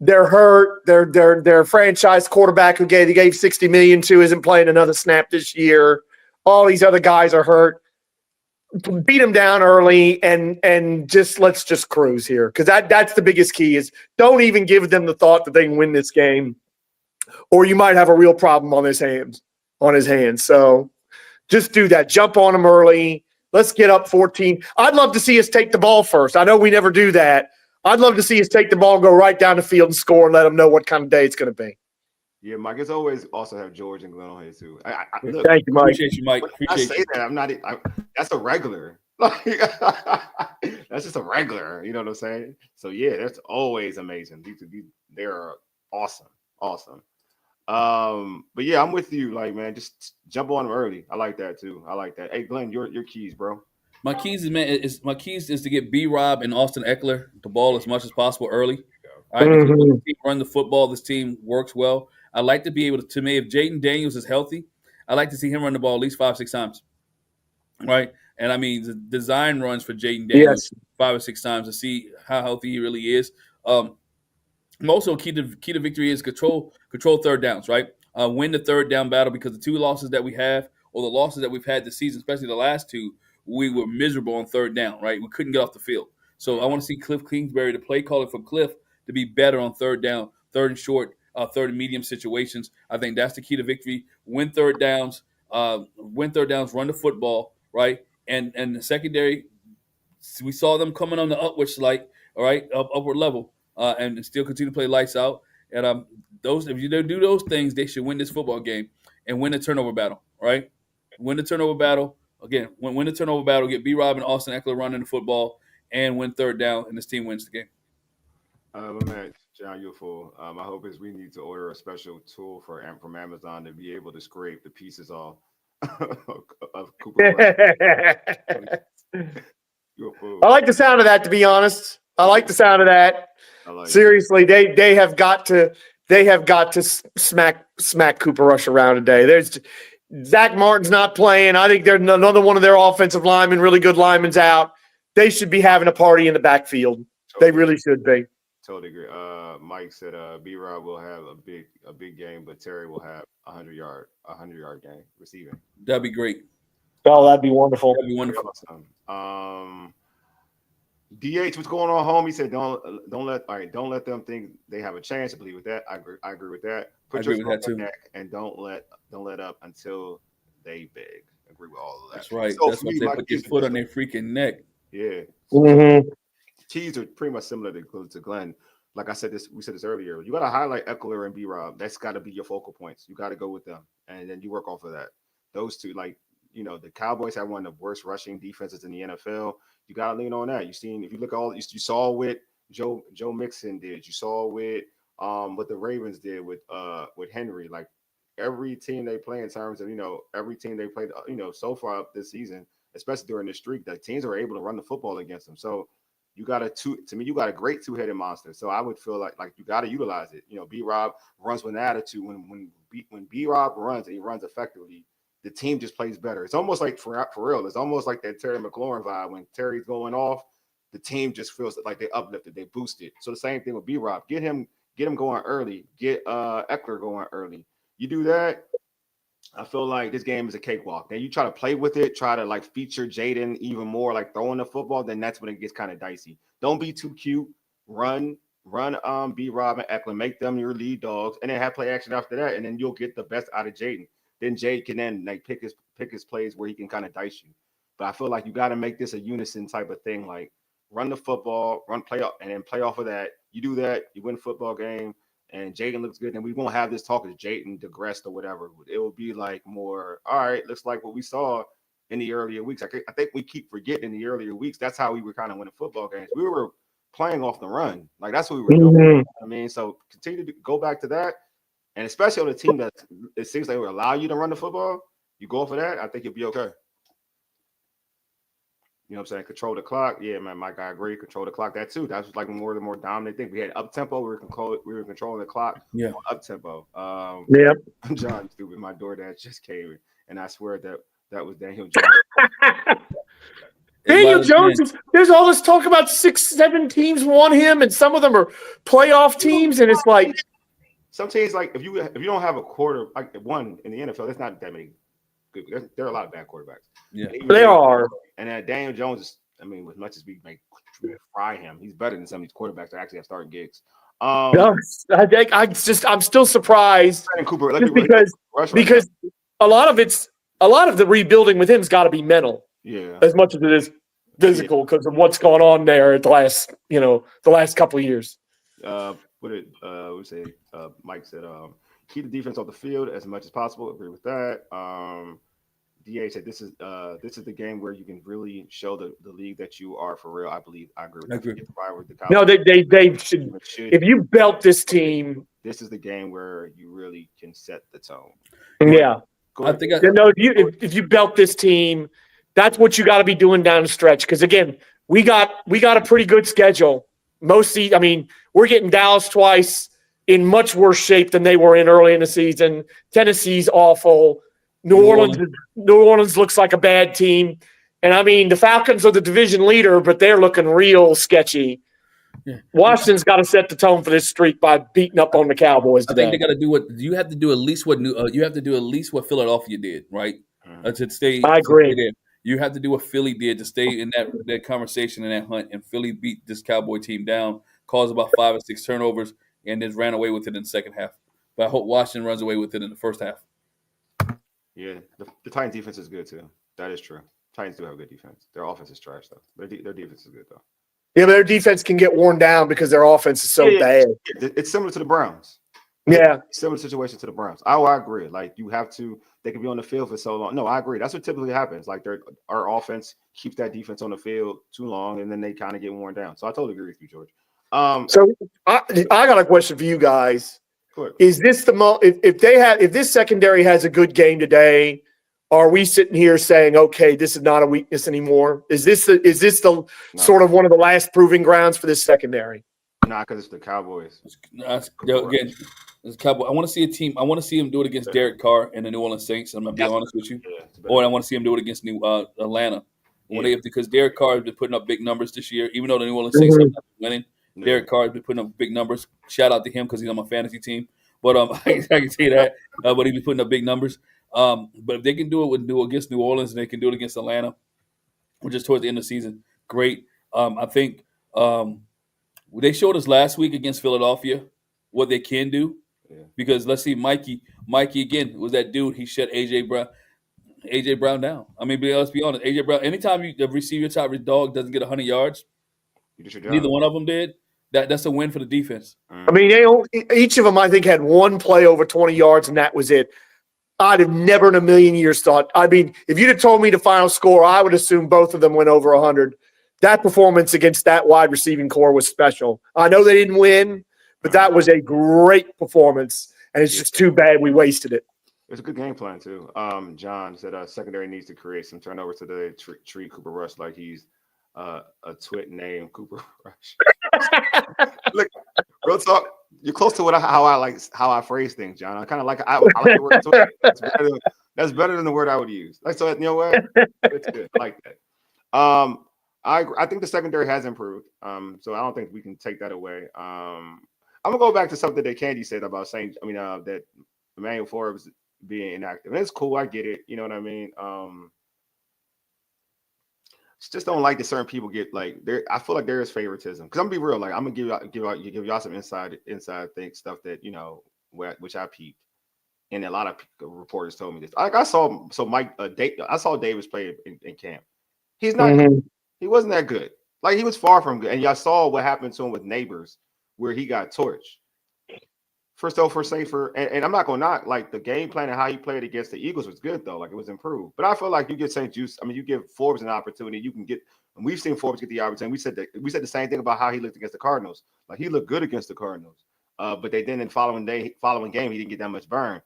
They're hurt. Their franchise quarterback who they gave $60 million to isn't playing another snap this year. All these other guys are hurt. Beat them down early and let's just cruise here, because that's the biggest key is don't even give them the thought that they can win this game, or you might have a real problem on his hands. So just do that. Jump on them early. Let's get up 14. I'd love to see us take the ball first. I know we never do that. I'd love to see us take the ball, go right down the field and score and let them know what kind of day it's going to be. Yeah, Mike. It's always also have George and Glenn on here too. Look, thank you, Mike. Appreciate you, Mike. I say that I'm not. That's a regular. Like, that's just a regular. You know what I'm saying? So yeah, that's always amazing. They are awesome. But yeah, I'm with you. Like, man, just jump on them early. I like that too. I like that. Hey, Glenn, your keys, bro. My keys is to get B-Rob and Austin Eckler the ball as much as possible early. All right, because when the team run the football, this team works well. I like to be able to me, if Jaden Daniels is healthy, I like to see him run the ball at least 5-6 times. Right? And I mean, the design runs for Jaden Daniels 5 or 6 times to see how healthy he really is. Also, key to victory is control third downs, right? Win the third down battle, because the 2 losses that we have, or the losses that we've had this season, especially the last 2, we were miserable on third down, right? We couldn't get off the field. So I want to see Cliff Kingsbury, the play caller for Cliff, to be better on third down, third and short, third and medium situations. I think that's the key to victory. Win third downs, run the football, right? And the secondary, we saw them coming on the upward slide, all right, upward level, and still continue to play lights out. And if you don't do those things, they should win this football game and win the turnover battle, right? Win the turnover battle. Again, win the turnover battle, get B-Rob and Austin Eckler running the football, and win third down, and this team wins the game. My man, John, you're full. My hope is we need to order a special tool from Amazon to be able to scrape the pieces off of Cooper. You're full. I like the sound of that, to be honest. I like the sound of that. Seriously, they have got to smack Cooper Rush around today. There's Zach Martin's not playing. I think there's another one of their offensive linemen, really good linemen's out. They should be having a party in the backfield. They really should be. Totally agree. Mike said B-Rob will have a big game, but Terry will have a 100-yard game receiving. That'd be great. Oh, that'd be wonderful. That'd be wonderful. Awesome. DH, what's going on, home? He said, don't let them think they have a chance. I believe with that. I agree with that. Put your foot on their neck and don't let up until they beg. I agree with all of that. That's right. So that's what they put your foot on their freaking neck. Yeah. Keys are pretty much similar to Glenn. Like I said, we said this earlier. You got to highlight Eckler and B-Rob. That's got to be your focal points. You got to go with them, and then you work off of that. Those two, like, you know, the Cowboys have one of the worst rushing defenses in the NFL. You got to lean on that. If you look at all, you saw what Joe Mixon did. You saw what the Ravens did with Henry. Like, every team they play in terms of, every team they played, so far up this season, especially during the streak, the teams are able to run the football against them. So you got you got a great 2-headed monster. So I would feel like you got to utilize it. B-Rob runs with an attitude. When B-Rob runs and he runs effectively, the team just plays better. It's almost like for real. It's almost like that Terry McLaurin vibe. When Terry's going off, the team just feels like they uplifted, they boosted. So the same thing with B-Rob. Get him going early. Get Eckler going early. You do that, I feel like this game is a cakewalk. Then you try to play with it, try to feature Jaden even more, throwing the football, then that's when it gets kind of dicey. Don't be too cute. Run B-Rob and Eckler, make them your lead dogs, and then have play action after that, and then you'll get the best out of Jaden. Then Jade can then pick his plays where he can kind of dice you. But I feel like you got to make this a unison type of thing. Run the football, play off, and then play off of that. You do that, you win the football game. And Jaden looks good, and we won't have this talk as Jaden digressed or whatever. It will be more, all right, looks like what we saw in the earlier weeks. I think we keep forgetting in the earlier weeks, that's how we were kind of winning football games. We were playing off the run. That's what we were doing. I mean, so continue to go back to that. And especially on a team that it seems like will allow you to run the football, you go for that, I think you'll be okay. You know what I'm saying? Control the clock. Yeah, man, Mike, I agree. Control the clock. That too. That was more the more dominant thing. We had up tempo. We were controlling the clock. Yeah. Up tempo. Yep. John, stupid. My DoorDash just came, and I swear that was Daniel Johnson. Daniel Jones, there's all this talk about 6-7 teams want him, and some of them are playoff teams, and it's like some teams, like if you don't have a quarter like one in the NFL, there's not that many good. There are a lot of bad quarterbacks. Yeah, they are. And Daniel Jones is, I mean, as much as we may fry him, he's better than some of these quarterbacks that actually have starting gigs. No, I'm still surprised Cooper, because a lot of the rebuilding with him's got to be mental, as much as it is physical because of what's gone on there at the last couple of years. Mike said, keep the defense off the field as much as possible. Agree with that. DA said this is the game where you can really show the league that you are for real. I agree with that. No, they should. If you belt this team, this is the game where you really can set the tone. Yeah, if you belt this team, that's what you got to be doing down the stretch. Because again, we got a pretty good schedule. We're getting Dallas twice in much worse shape than they were in early in the season. Tennessee's awful. New Orleans looks like a bad team. And the Falcons are the division leader, but they're looking real sketchy. Yeah. Washington's got to set the tone for this streak by beating up on the Cowboys today. I think they got to do what you have to do. At least what Philadelphia did, right? To stay. I agree. There. You have to do what Philly did to stay in that conversation and that hunt. And Philly beat this Cowboy team down, caused about 5 or 6 turnovers, and then ran away with it in the second half. But I hope Washington runs away with it in the first half. Yeah, the Titans defense is good too. That is true. Titans do have a good defense. Their offense is trash though. Their defense is good though. Yeah, but their defense can get worn down because their offense is so bad. It's similar to the Browns. Yeah, similar situation to the Browns. I agree. Like they can be on the field for so long. No, I agree. That's what typically happens. Like our offense keeps that defense on the field too long, and then they kind of get worn down. So I totally agree with you, George. So I got a question for you guys. Is this if this secondary has a good game today, are we sitting here saying, okay, this is not a weakness anymore? Is this sort of one of the last proving grounds for this secondary? Nah, because it's the Cowboys. Again, it's Cowboy. I want to see a team. I want to see him do it against Derek Carr and the New Orleans Saints. I'm gonna be honest with you. Or I want to see him do it against Atlanta. Because Derek Carr has been putting up big numbers this year, even though the New Orleans Saints are not winning. Derek Carr has been putting up big numbers. Shout out to him because he's on my fantasy team. But I can say that. But he's been putting up big numbers. But if they can do it against New Orleans and they can do it against Atlanta, which is towards the end of the season, great. I think they showed us last week against Philadelphia what they can do. Yeah. Because let's see, Mikey again was that dude. He shut AJ Brown down. Let's be honest. AJ Brown. Anytime the receiver type dog doesn't get 100 yards, neither one of them did. That's a win for the defense. Each of them, I think, had one play over 20 yards, and that was it. I'd have never in a million years thought. If you'd have told me the final score, I would assume both of them went over 100. That performance against that wide receiving core was special. I know they didn't win, but that was a great performance, and it's just too bad we wasted it. It's a good game plan, too. John said secondary needs to create some turnovers today. Treat Cooper Rush like he's a twit name, Cooper Rush. Look, real talk. You're close to how I phrase things, John. I kind of like I like the word twit. That's better than the word I would use. So you know what? It's good. I like that. I think the secondary has improved. So I don't think we can take that away. I'm gonna go back to something that Candi said about saying. That Emmanuel Forbes being inactive. And it's cool. I get it. You know what I mean? Just don't like that certain people get like there. I feel like there is favoritism because I'm gonna be real. Like I'm gonna give y'all some inside stuff that which I peeped, and a lot of reporters told me this. Like I saw Davis play in camp. He's not. Good. He wasn't that good. Like he was far from good. And y'all saw what happened to him with Neighbors, where he got torched. And I'm not gonna knock like the game plan and how he played against the Eagles was good though, like it was improved. But I feel like you get St. Juice. You give Forbes an opportunity. You can get, and we've seen Forbes get the opportunity. We said the same thing about how he looked against the Cardinals. Like he looked good against the Cardinals, but they didn't. Following game, he didn't get that much burn.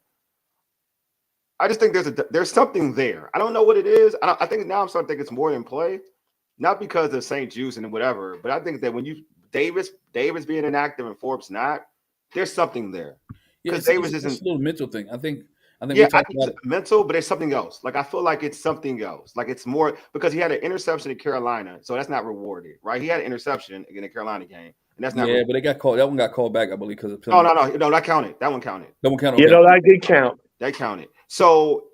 I just think there's something there. I don't know what it is. I think now I'm starting to think it's more in play, not because of St. Juice and whatever, but I think that when Davis being inactive and Forbes not. There's something there. Yeah, it's a little mental thing. I think I think Yeah, we I talked think about it's mental, but it's something else. Like I feel like it's something else. Like it's more because he had an interception in Carolina, so that's not rewarded, right? He had an interception in the Carolina game, and that's not. Yeah, but they got called. That one got called back, I believe, because of No, penalty. no, that counted. That one counted. That one counted. You Okay. know, that did count. That counted. So,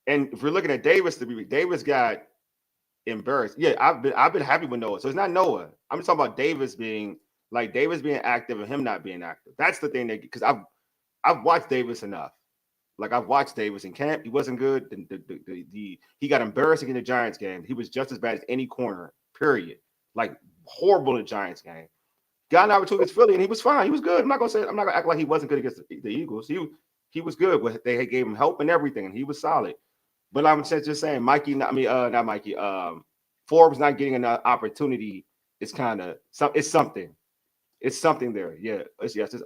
and if we're looking at Davis, Davis got embarrassed. Yeah, I've been happy with Noah. So it's not Noah. I'm talking about Davis being active and him not being active. That's the thing that because I've watched Davis enough. Like I've watched Davis in camp. He wasn't good. He got embarrassed in the Giants game. He was just as bad as any corner. Period. Like horrible in the Giants game. Got an opportunity against Philly and he was fine. He was good. I'm not gonna act like he wasn't good against the Eagles. He was good. They gave him help and everything, and he was solid. But I'm just saying, not Mikey. Forbes not getting an opportunity is kind of it's something. It's something there. Yeah. It's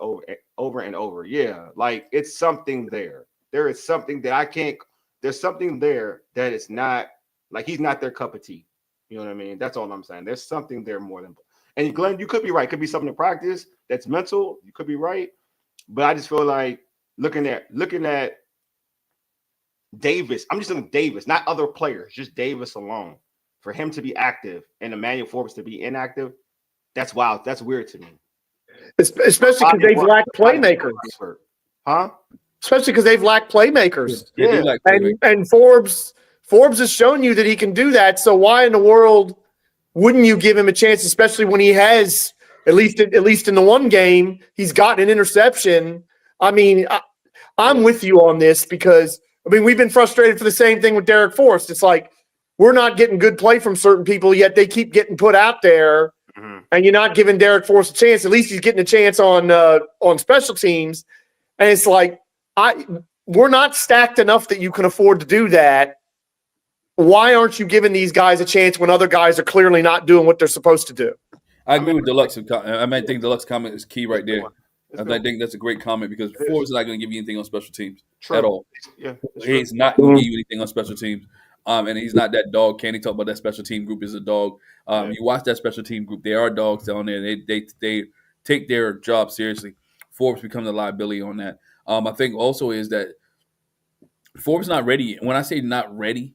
over and over. Yeah. Like it's something there. There is something that I can't. There's something there that it's not like he's not their cup of tea. You know what I mean? That's all I'm saying. There's something there more than. And Glenn, you could be right. Could be something to practice that's mental. You could be right, but I just feel like looking at Davis. I'm just looking at Davis, not other players, just Davis alone. For him to be active and Emmanuel Forbes to be inactive, that's wild. That's weird to me. Especially because they've lacked playmakers. Huh? Especially because they've lacked playmakers. They do like playmakers. And Forbes has shown you that he can do that. So why in the world wouldn't you give him a chance, especially when he has, at least in the one game, he's gotten an interception? I mean, I'm with you on this because, we've been frustrated for the same thing with Derek Forrest. It's like we're not getting good play from certain people, yet they keep getting put out there, and you're not giving Derek Forrest a chance. At least he's getting a chance on special teams. And it's like, we're not stacked enough that you can afford to do that. Why aren't you giving these guys a chance when other guys are clearly not doing what they're supposed to do? I agree with Deluxe. I think Deluxe comment is key right there. I think that's a great comment because Forbes is not going to give you anything on special teams at all. Yeah, he's not going to give you anything on special teams. And he's not that dog. Candi talk about that special team group is a dog. You watch that special team group; they are dogs down there. They take their job seriously. Forbes becomes a liability on that. I think also is that Forbes not ready. When I say not ready,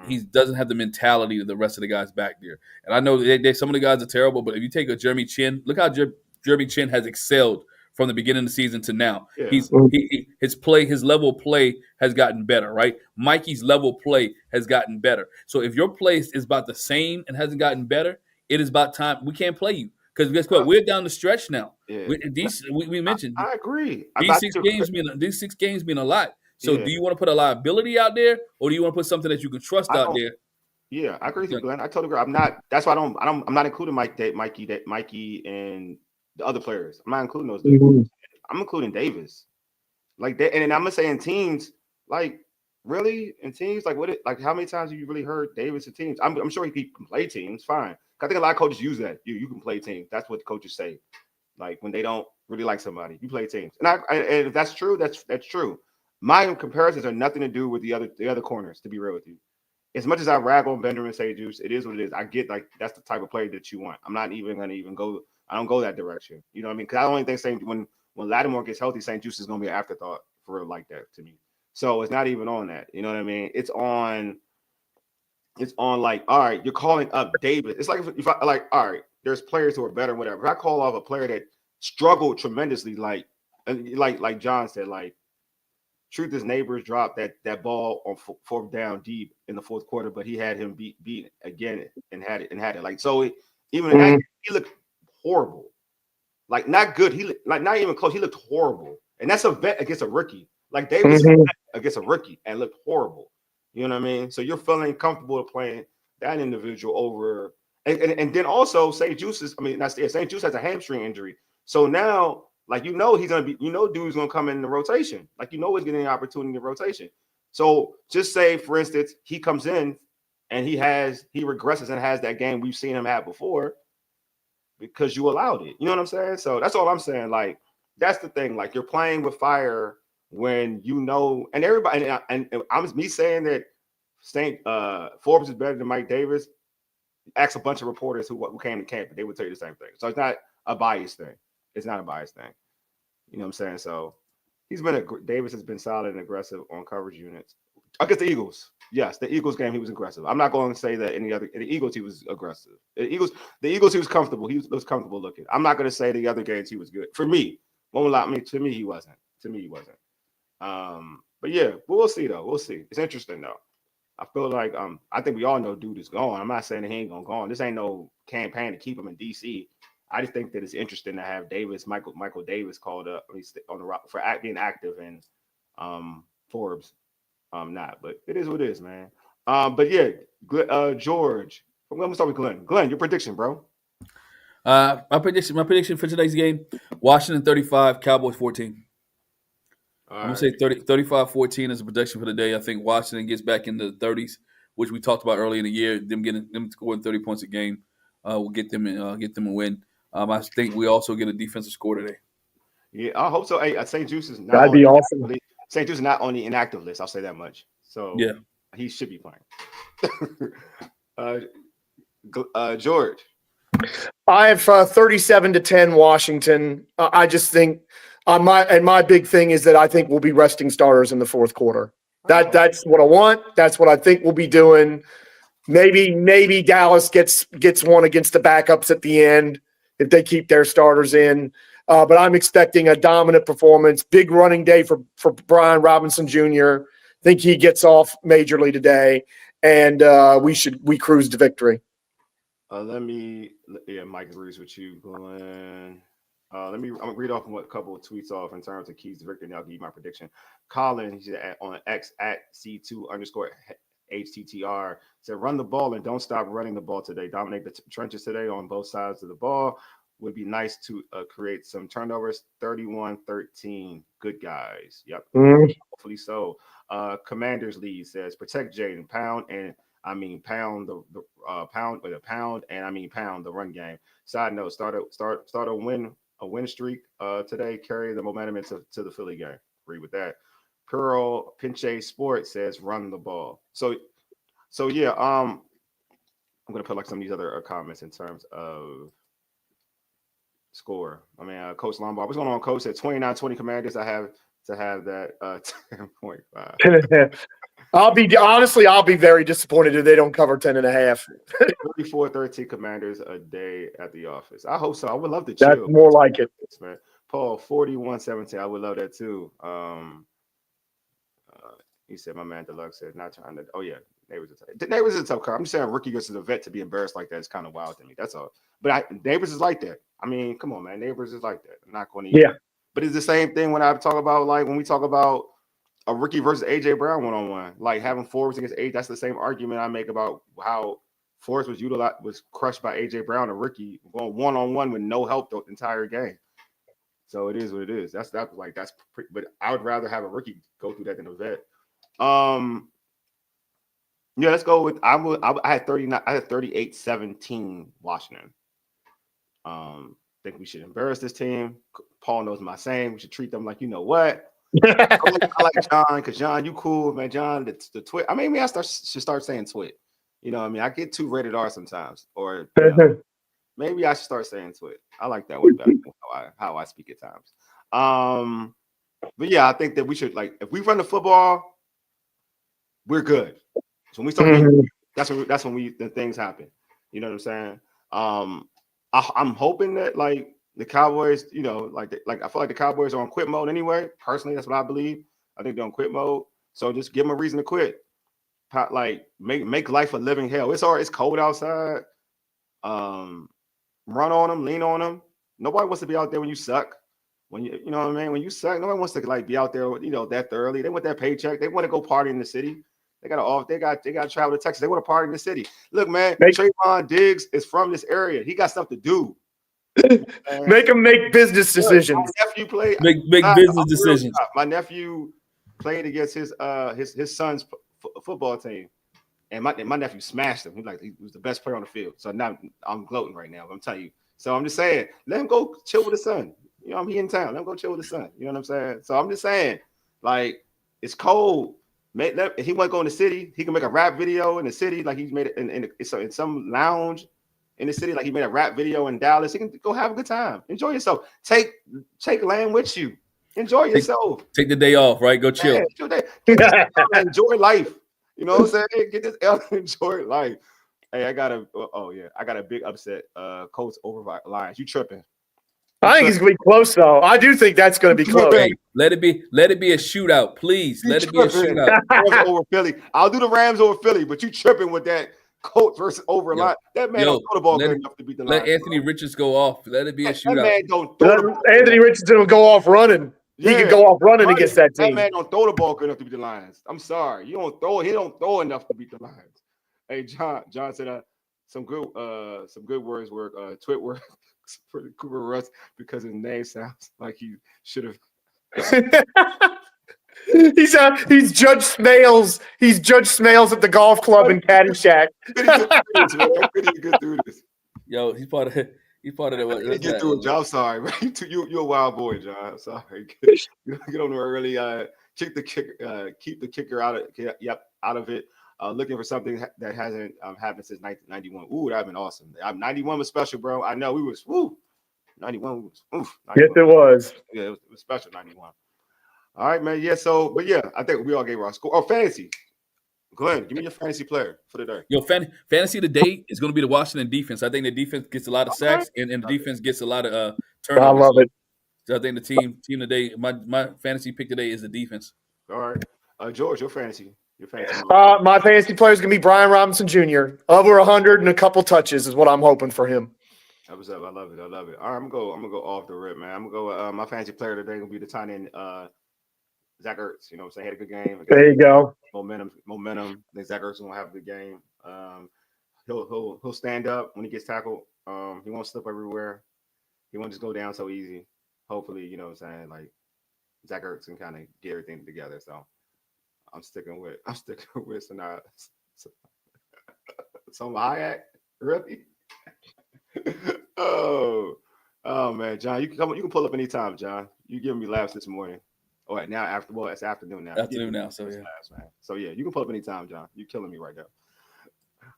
he doesn't have the mentality of the rest of the guys back there. And I know some of the guys are terrible, but if you take a Jeremy Chin, look how Jeremy Chin has excelled from the beginning of the season to now. Yeah. His level of play has gotten better, right? Mikey's level of play has gotten better. So if your play is about the same and hasn't gotten better, it is about time. We can't play you because guess what? We're down the stretch now. Yeah. We mentioned. I agree. These 6 games mean a lot. So do you want to put a liability out there, or do you want to put something that you can trust out there? Yeah, I agree with you, Glenn. I totally agree. I'm not. That's why I'm not including Mikey, and the other players. I'm not including those dudes. I'm including Davis. Like that, and I'm gonna say in teams, like really in teams, like how many times have you really heard Davis in teams? I'm sure he can play teams, fine. I think a lot of coaches use that. You can play teams. That's what the coaches say. Like when they don't really like somebody, you play teams. And if that's true, that's true. My comparisons are nothing to do with the other corners, to be real with you. As much as I rag on Bender and say Juice, it is what it is. I get like that's the type of player that you want. I'm not even gonna go. I don't go that direction. You know what I mean? Because I don't even think when Lattimore gets healthy, St. Juice is gonna be an afterthought for real like that to me. So it's not even on that. You know what I mean? It's on like, all right, you're calling up David. It's like if I like, all right, there's players who are better, whatever. If I call off a player that struggled tremendously, like John said, like. Truth is, Neighbors dropped that ball on fourth down deep in the fourth quarter, but he had him beat again and had it. Like so, even in that, he looked horrible, like not good. He like not even close. He looked horrible, and that's a vet against a rookie. Like Davis against a rookie and looked horrible. You know what I mean? So you're feeling comfortable playing that individual over, and then also St. Juice St. Juice has a hamstring injury, so now. Like he's gonna be, dude's gonna come in the rotation. Like he's getting an opportunity in rotation. So just say, for instance, he comes in and he regresses and has that game we've seen him have before because you allowed it. You know what I'm saying? So that's all I'm saying. Like that's the thing. Like you're playing with fire when and everybody and I'm me saying that Forbes is better than Mike Davis. Ask a bunch of reporters who came to camp, and they would tell you the same thing. So it's not a biased thing. It's not a biased thing. You know what I'm saying? So Davis has been solid and aggressive on coverage units against the Eagles. Yes, the Eagles game he was aggressive. I'm not going to say that in the Eagles he was aggressive. The Eagles he was comfortable. He was comfortable looking. I'm not going to say the other games he was good. For me, won't lie. To me he wasn't. But yeah, but we'll see though. We'll see. It's interesting though. I feel like I think we all know dude is gone. I'm not saying that he ain't gonna go on. This ain't no campaign to keep him in DC. I just think that it's interesting to have Michael Davis called up at least on the rock for being active and Forbes not. But it is what it is, man. But yeah, George. I'm gonna start with Glenn. Glenn, your prediction, bro. My prediction for today's game: Washington 35, Cowboys 14. I'm going to say 35-14 is a prediction for the day. I think Washington gets back into the 30s, which we talked about early in the year. Them scoring 30 points a game will get them a win. I think we also get a defensive score today. Yeah, I hope so. Hey, St. Juice is not. That'd be awesome. St. Juice is not on the inactive list. I'll say that much. So yeah, he should be playing. George. I have 37-10 Washington. I just think my big thing is that I think we'll be resting starters in the fourth quarter. That's what I want. That's what I think we'll be doing. Maybe Dallas gets one against the backups at the end if they keep their starters in. But I'm expecting a dominant performance. Big running day for Brian Robinson Jr. Think he gets off majorly today, and we cruise to victory. Mike agrees with you, Glenn. I'm gonna read off a couple of tweets off in terms of keys to victory, and I'll give you my prediction. Colin, he said on X at C2_HTTR said, run the ball and don't stop running the ball today. Dominate the trenches today on both sides of the ball. Would be nice to create some turnovers. 31-13. Good guys. Yep. Hopefully so. Commanders lead says protect Jaden, pound the run game. Side note, start a win streak today. Carry the momentum into the Philly game. Agree with that. Pearl Pinche Sports says run the ball. So yeah. I'm gonna put like some of these other comments in terms of score. I mean, Coach Lombard. What's going on, Coach? At 29-20 Commanders, I have to have that 10.5. I'll be very disappointed if they don't cover 10.5. 34-13 Commanders a day at the office. I hope so. I would love to chill. That's more like it, man. Paul 41-17. I would love that too. He said, my man Deluxe said, not trying to. Oh yeah, Neighbors is a tough card. I'm just saying, rookie goes to the vet to be embarrassed like that is kind of wild to me. That's all. But Neighbors is like that. I mean, come on, man. Neighbors is like that. I'm not going to. Yeah. But it's the same thing when I talk about when we talk about a rookie versus AJ Brown one-on-one, like having Forbes against AJ. That's the same argument I make about how Forbes was crushed by AJ Brown, a rookie, going one-on-one with no help the entire game. So it is what it is. But I would rather have a rookie go through that than a vet. Yeah, let's go with I had 38-17 Washington. Think we should embarrass this team. Paul knows my saying. We should treat them like, you know what? I like John because John, you cool, man. John, the twit. I mean, maybe I should start saying twit. You know what I mean? I get too rated R sometimes. Or maybe I should start saying twit. I like that one better than how I speak at times. But yeah, I think that we should, if we run the football, we're good. So when we start that's when the things happen. You know what I'm saying? I'm hoping that the Cowboys, I feel like the Cowboys are on quit mode anyway. Personally, that's what I believe. I think they're on quit mode. So just give them a reason to quit. Make life a living hell. It's cold outside. Run on them, lean on them. Nobody wants to be out there when you suck. When you know what I mean? When you suck, nobody wants to be out there, that thoroughly. They want that paycheck. They want to go party in the city. They got to travel to Texas. They want to party in the city. Look, man, Trayvon Diggs is from this area. He got stuff to do. Make him make business decisions. My nephew played. Make business decisions. My nephew played against his son's football team, and my nephew smashed him. He was the best player on the field. So now I'm gloating right now. I'm telling you. So I'm just saying, let him go chill with his son. He in town. Let him go chill with his son. You know what I'm saying? So I'm just saying, it's cold. If he want to go in the city, he can make a rap video in the city, like he's made it in some lounge in the city, like he made a rap video in Dallas. He can go have a good time, enjoy yourself. Take land with you. Enjoy yourself. Take the day off, right? Go chill. Enjoy life. You know what I'm saying? Get this L, enjoy life. Hey, I got a big upset. Colts over Lions. You tripping? I think it's gonna be close, though. I do think that's gonna be close. Hey, let it be a shootout, please. Let it be a shootout. Rams over Philly. I'll do the Rams over Philly, but you tripping with that Colts versus over Lions. That man don't throw the ball good enough to beat the Lions. Let Anthony Richards go off. Let it be a shootout. That man don't throw the ball. Anthony Richardson will go off running. He can go off running against that team. That man don't throw the ball good enough to beat the Lions. I'm sorry. He don't throw enough to beat the Lions. Hey, John said some good words were twit words for Cooper Rush because his name sounds like he should have. He's Judge Smales. He's Judge Smales at the golf club in Caddyshack. Get through this. Yo, he's part of that. Get through it, John. I'm sorry, man. You're a wild boy, John. I'm sorry. Get on there early. Keep the kicker out of it. Looking for something that hasn't happened since 1991. Ooh, that'd been awesome. 91 was special, bro. I know we was. 91 was. 91. Yes, it was. Yeah, it was special. 91. All right, man. Yeah. So, but yeah, I think we all gave our score. Oh, fantasy. Glenn, give me your fantasy player for the day. Yo, fantasy today is going to be the Washington defense. I think the defense gets a lot of sacks, and the defense gets a lot of turnovers. I love it. So I think the team today, my fantasy pick today is the defense. All right, George, your fantasy. My fantasy player is going to be Brian Robinson Jr. Over 100 and a couple touches is what I'm hoping for him. That was up. I love it. All right, I'm gonna go off the rip, man. I'm gonna go. My fantasy player today gonna be the tight end, Zach Ertz. You know what I'm saying? Had a good game. There you go. Momentum. I think Zach Ertz gonna have a good game. He'll stand up when he gets tackled. He won't slip everywhere. He won't just go down so easy. Hopefully, you know what I'm saying, like Zach Ertz can kind of get everything together. So I'm sticking with some Hayek. Really? Oh man, John, you can pull up anytime, John. You giving me laughs this morning. All right, now it's afternoon now. So yeah. Laughs, man. So yeah, you can pull up anytime, John. You're killing me right now.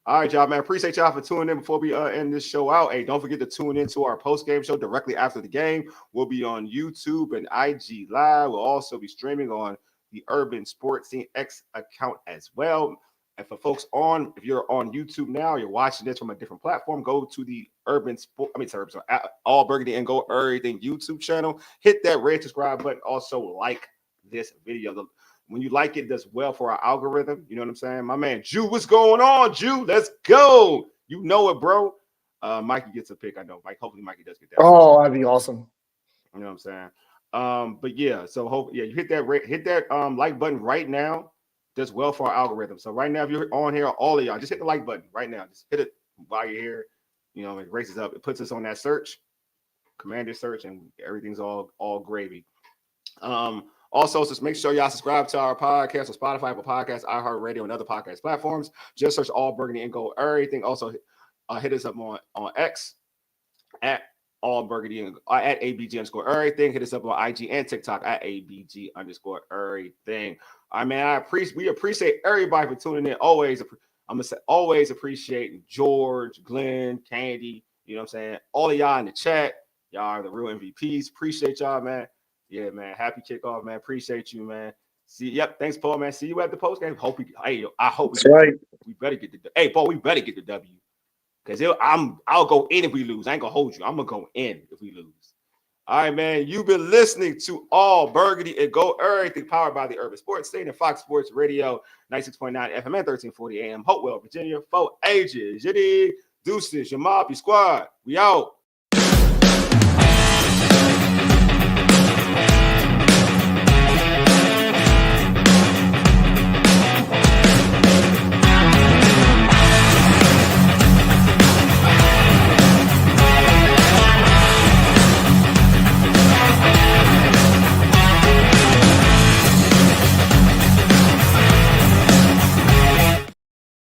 All right, y'all, man. Appreciate y'all for tuning in before we end this show out. Hey, don't forget to tune into our post-game show directly after the game. We'll be on YouTube and IG Live. We'll also be streaming on the Urban Sports Scene X account as well. And for folks if you're on YouTube now, you're watching this from a different platform, go to the All Burgundy and Go Everything YouTube channel. Hit that red subscribe button. Also like this video. When you like it does well for our algorithm. You know what I'm saying? My man, Jew, what's going on, Jew? Let's go. You know it, bro. Mikey gets a pick. I know. Hopefully Mikey does get that. Oh, that'd be awesome. You know what I'm saying? But yeah, so you hit that like button right now. Does well for our algorithm. So right now, if you're on here, all of y'all, just hit the like button right now. Just hit it while you're here. You know, it raises up. It puts us on that search, Commander search, and everything's all gravy. Also, just make sure y'all subscribe to our podcast on Spotify, Apple Podcasts, iHeartRadio, and other podcast platforms. Just search All Burgundy and Go Everything. Also, hit us up on X at All Burgundy and at ABG_everything. Hit us up on IG and TikTok at ABG_everything. I mean, we appreciate everybody for tuning in. Always appreciate George, Glenn, Candi. You know what I'm saying? All of y'all in the chat. Y'all are the real MVPs. Appreciate y'all, man. Yeah, man. Happy kickoff, man. Appreciate you, man. Thanks, Paul, man. See you at the post game. I hope that's right. We better get the. Hey, Paul, we better get the W. Because I'll go in if we lose. I ain't gonna hold you. I'm gonna go in if we lose. All right, man. You've been listening to All Burgundy and Go Everything, powered by the Urban Sports Scene and Fox Sports Radio, 96.9 FM and 1340 AM, Hopewell, Virginia. 4 ages. You dig? Deuces, your mob, your squad. We out.